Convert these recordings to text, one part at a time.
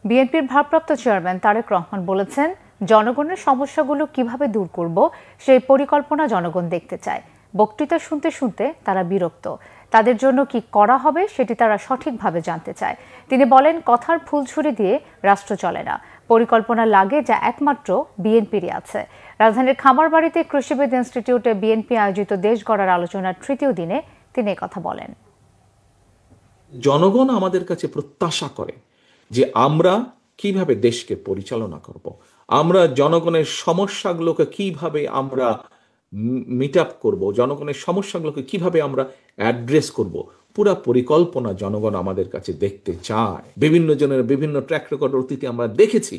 বিএনপির ভারপ্রাপ্ত চেয়ারম্যান তারেক রহমান বলেছেন, জনগণের সমস্যাগুলো কিভাবে দূর করব সেই পরিকল্পনা জনগণ দেখতে চায়। বক্তৃতা শুনতে শুনতে তারা বিরক্ত। তাদের জন্য কি করা হবে সেটি তারা সঠিকভাবে জানতে চায়। তিনি বলেন, কথার ফুলঝুরি দিয়ে রাষ্ট্র চলে না, পরিকল্পনা লাগে, যা একমাত্র বিএনপিরই আছে। রাজধানীর খামারবাড়িতে কৃষিবিদ ইনস্টিটিউটে বিএনপি আয়োজিত দেশ গড়ার আলোচনার তৃতীয় দিনে তিনি একথা বলেন। জনগণ আমাদের কাছে প্রত্যাশা করে যে আমরা কিভাবে দেশকে পরিচালনা করব, আমরা জনগণের সমস্যাগুলোকে কিভাবে আমরা মিট আপ করবো, জনগণের সমস্যাগুলোকে কিভাবে আমরা অ্যাড্রেস করব, পুরা পরিকল্পনা জনগণ আমাদের কাছে দেখতে চায়। বিভিন্ন জনের বিভিন্ন ট্র্যাক রেকর্ড অতীতে আমরা দেখেছি,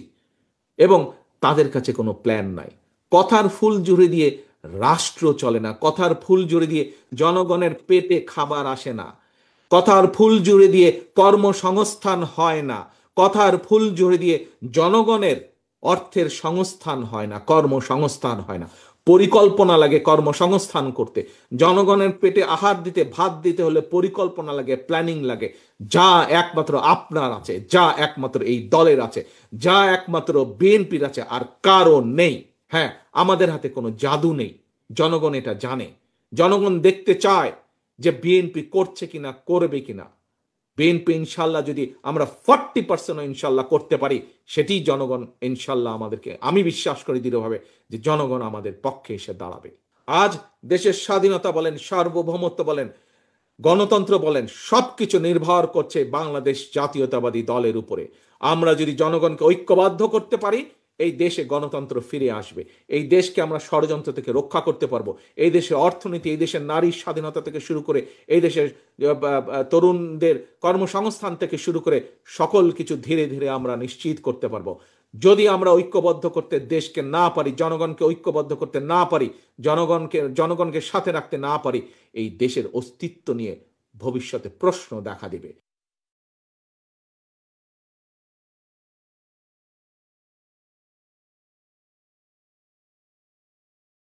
এবং তাদের কাছে কোনো প্ল্যান নাই। কথার ফুল জুড়ে দিয়ে রাষ্ট্র চলে না, কথার ফুল জুড়ে দিয়ে জনগণের পেটে খাবার আসে না, কথার ফুল জুড়ে দিয়ে কর্মসংস্থান হয় না, কথার ফুল জুড়ে দিয়ে জনগণের অর্থের সংস্থান হয় না, কর্মসংস্থান হয় না। পরিকল্পনা লাগে কর্মসংস্থান করতে। জনগণের পেটে আহার দিতে, ভাত দিতে হলে পরিকল্পনা লাগে, প্ল্যানিং লাগে, যা একমাত্র আপনার আছে, যা একমাত্র এই দলের আছে, যা একমাত্র বিএনপির আছে, আর কারো নেই। হ্যাঁ, আমাদের হাতে কোনো জাদু নেই, জনগণ এটা জানে। জনগণ দেখতে চায় যে বিএনপি করছে কিনা, করবে কিনা। বিএনপি ইনশাল্লাহ যদি আমরা 40% ইনশাল্লাহ করতে পারি, সেটি জনগণ ইনশাল্লাহ আমাদেরকে, আমি বিশ্বাস করি দৃঢ়ভাবে যে জনগণ আমাদের পক্ষে এসে দাঁড়াবে। আজ দেশের স্বাধীনতা বলেন, সার্বভৌমত্ব বলেন, গণতন্ত্র বলেন, সবকিছু নির্ভর করছে বাংলাদেশ জাতীয়তাবাদী দলের উপরে। আমরা যদি জনগণকে ঐক্যবদ্ধ করতে পারি, এই দেশে গণতন্ত্র ফিরে আসবে। এই দেশকে আমরা ষড়যন্ত্র থেকে রক্ষা করতে পারবো। এই দেশের অর্থনীতি, এই দেশের নারীর স্বাধীনতা থেকে শুরু করে, এই দেশের তরুণদের কর্মসংস্থান থেকে শুরু করে সকল কিছু ধীরে ধীরে আমরা নিশ্চিত করতে পারবো। যদি আমরা ঐক্যবদ্ধ করতে দেশকে না পারি, জনগণকে ঐক্যবদ্ধ করতে না পারি, জনগণকে সাথে রাখতে না পারি, এই দেশের অস্তিত্ব নিয়ে ভবিষ্যতে প্রশ্ন দেখা দিবে।